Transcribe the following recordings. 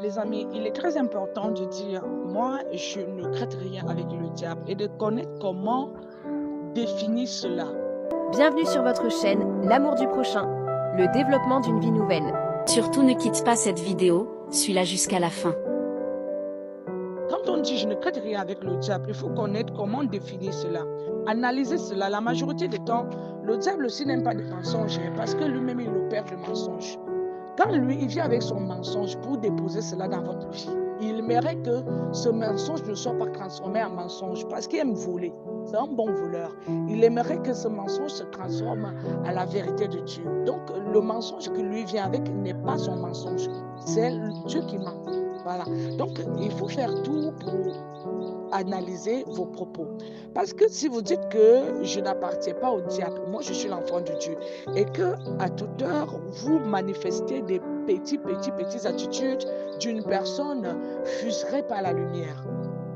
Les amis, il est très important de dire, moi, je ne crête rien avec le diable et de connaître comment définir cela. Bienvenue sur votre chaîne, L'amour du prochain, le développement d'une vie nouvelle. Surtout ne quitte pas cette vidéo, suis-la jusqu'à la fin. Quand on dit je ne crête rien avec le diable, il faut connaître comment définir cela. Analyser cela. La majorité du temps, le diable aussi n'aime pas de mensonges parce que lui-même, il opère le mensonge. Quand lui, il vient avec son mensonge pour déposer cela dans votre vie, il aimerait que ce mensonge ne soit pas transformé en mensonge parce qu'il aime voler. C'est un bon voleur. Il aimerait que ce mensonge se transforme à la vérité de Dieu. Donc, le mensonge qui lui vient avec n'est pas son mensonge. C'est Dieu qui ment. Voilà. Donc, il faut faire tout pour analyser vos propos. Parce que si vous dites que je n'appartiens pas au diable, moi je suis l'enfant de Dieu, et que à toute heure, vous manifestez des petites attitudes d'une personne fuserée par la lumière.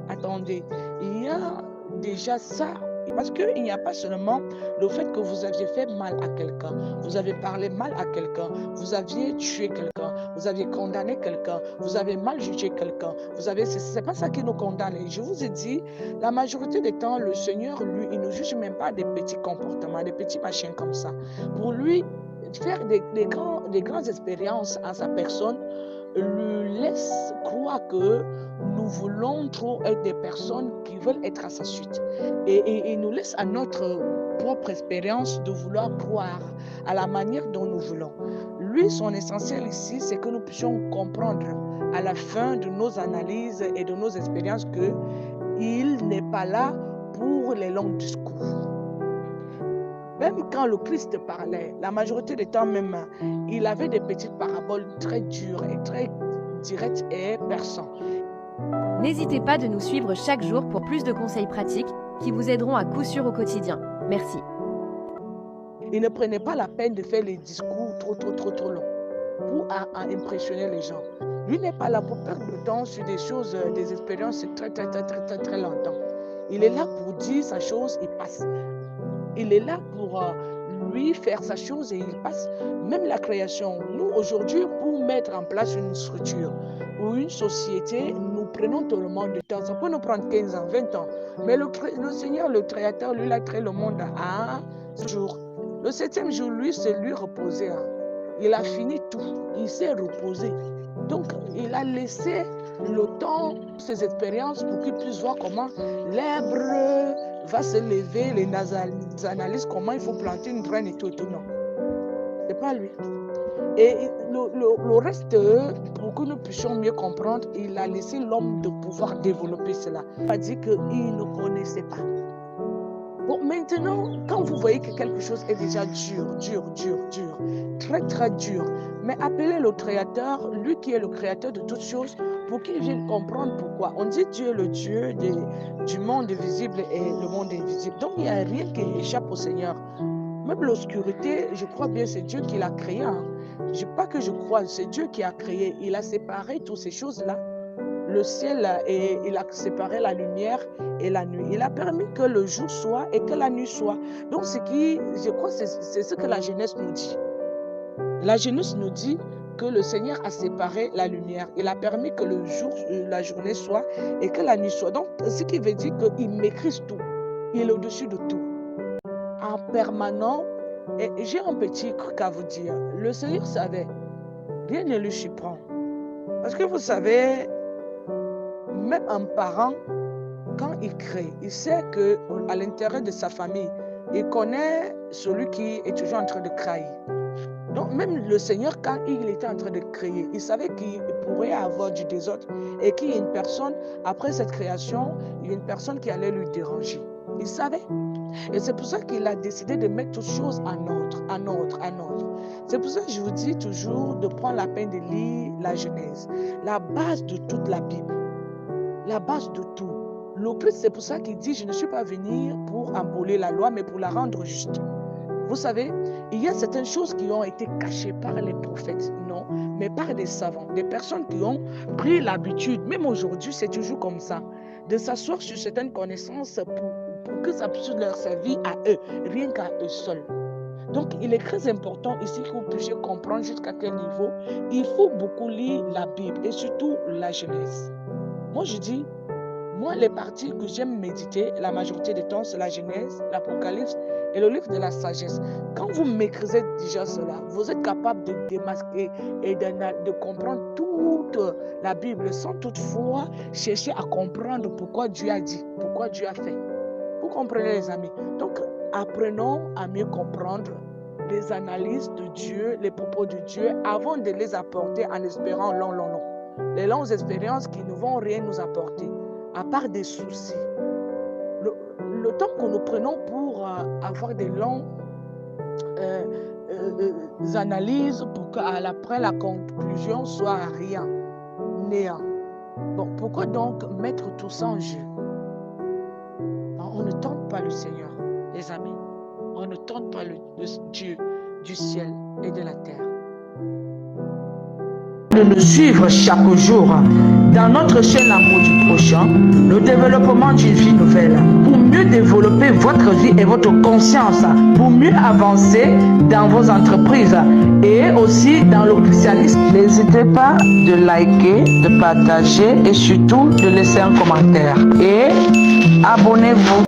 Attendez, il y a déjà ça. Parce qu'il n'y a pas seulement le fait que vous aviez fait mal à quelqu'un, vous avez parlé mal à quelqu'un, vous aviez tué quelqu'un, vous aviez condamné quelqu'un, vous avez mal jugé quelqu'un, c'est pas ça qui nous condamne. Et je vous ai dit, la majorité des temps, le Seigneur, lui, il ne juge même pas des petits comportements, des petits machins comme ça. Pour lui, faire des grandes expériences en sa personne lui laisse croire que nous voulons trop être des personnes qui veulent être à sa suite. Et nous laisse à notre propre expérience de vouloir croire à la manière dont nous voulons. Lui, son essentiel ici, c'est que nous puissions comprendre à la fin de nos analyses et de nos expériences qu'il n'est pas là pour les longs discours. Même quand le Christ parlait, la majorité des temps même, il avait des petites paraboles très dures et très directes et perçantes. N'hésitez pas de nous suivre chaque jour pour plus de conseils pratiques qui vous aideront à coup sûr au quotidien. Merci. Il ne prenait pas la peine de faire les discours trop longs pour impressionner les gens. Lui n'est pas là pour perdre le temps sur des choses, des expériences très longtemps. Il est là pour dire sa chose, il passe. Il est là pour lui faire sa chose et il passe. Même la création, nous aujourd'hui, pour mettre en place une structure ou une société, nous prenons tellement de temps. Ça peut nous prendre 15 ans, 20 ans. Mais le Seigneur, le Créateur, lui, il a créé le monde à un jour. Le 7e jour, lui, c'est lui reposer. Il a fini tout. Il s'est reposé. Donc, il a laissé le temps, ses expériences, pour qu'il puisse voir comment l'herbe va se lever, les analyses, comment il faut planter une graine et tout. Non, c'est pas lui. Et le reste, pour que nous puissions mieux comprendre, il a laissé l'homme de pouvoir développer cela. Il a dit qu'il ne connaissait pas. Bon, maintenant, quand vous voyez que quelque chose est déjà dur, très dur, mais appelez le Créateur, lui qui est le Créateur de toutes choses, pour qu'il vienne comprendre pourquoi. On dit Dieu est le Dieu du monde visible et le monde invisible. Donc, il n'y a rien qui échappe au Seigneur. Même l'obscurité, je crois bien, c'est Dieu qui l'a créé. Pas que je crois, c'est Dieu qui a créé. Il a séparé toutes ces choses-là. Le ciel, et il a séparé la lumière et la nuit. Il a permis que le jour soit et que la nuit soit. Donc, je crois, c'est ce que la Genèse nous dit. La Genèse nous dit que le Seigneur a séparé la lumière. Il a permis que le jour, la journée soit et que la nuit soit. Donc, ce qui veut dire qu'il maîtrise tout. Il est au-dessus de tout. En permanent, et j'ai un petit truc à vous dire. Le Seigneur savait, rien ne lui surprend. Parce que vous savez, même un parent, quand il crée, il sait qu'à l'intérieur de sa famille, il connaît celui qui est toujours en train de créer. Donc même le Seigneur, quand il était en train de créer, il savait qu'il pourrait avoir du désordre et qu'il y a une personne, après cette création, il y a une personne qui allait lui déranger. Il savait. Et c'est pour ça qu'il a décidé de mettre toutes choses en ordre. C'est pour ça que je vous dis toujours de prendre la peine de lire la Genèse, la base de toute la Bible, la base de tout. Le Christ, c'est pour ça qu'il dit, je ne suis pas venu pour abolir la loi, mais pour la rendre juste. Vous savez, il y a certaines choses qui ont été cachées par les prophètes, non, mais par des savants, des personnes qui ont pris l'habitude, même aujourd'hui, c'est toujours comme ça, de s'asseoir sur certaines connaissances pour que ça puisse leur servir à eux, rien qu'à eux seuls. Donc, il est très important ici que vous puissiez comprendre jusqu'à quel niveau il faut beaucoup lire la Bible et surtout la Genèse. Moi, je dis, les parties que j'aime méditer, la majorité du temps, c'est la Genèse, l'Apocalypse et le livre de la sagesse. Quand vous maîtrisez déjà cela, vous êtes capable de démasquer et de comprendre toute la Bible sans toutefois chercher à comprendre pourquoi Dieu a dit, pourquoi Dieu a fait. Vous comprenez, les amis? Donc, apprenons à mieux comprendre les analyses de Dieu, les propos de Dieu, avant de les apporter en espérant long. Les longues expériences qui ne vont rien nous apporter, à part des soucis. Le temps que nous prenons pour avoir des longues analyses pour qu'après la conclusion soit rien, néant. Bon, pourquoi donc mettre tout ça en jeu? On ne tente pas le Seigneur, les amis. On ne tente pas le Dieu du ciel et de la terre. De nous suivre chaque jour dans notre chaîne L'amour du prochain, le développement d'une vie nouvelle, pour mieux développer votre vie et votre conscience, pour mieux avancer dans vos entreprises et aussi dans le christianisme. N'hésitez pas de liker, de partager et surtout de laisser un commentaire. Et abonnez-vous.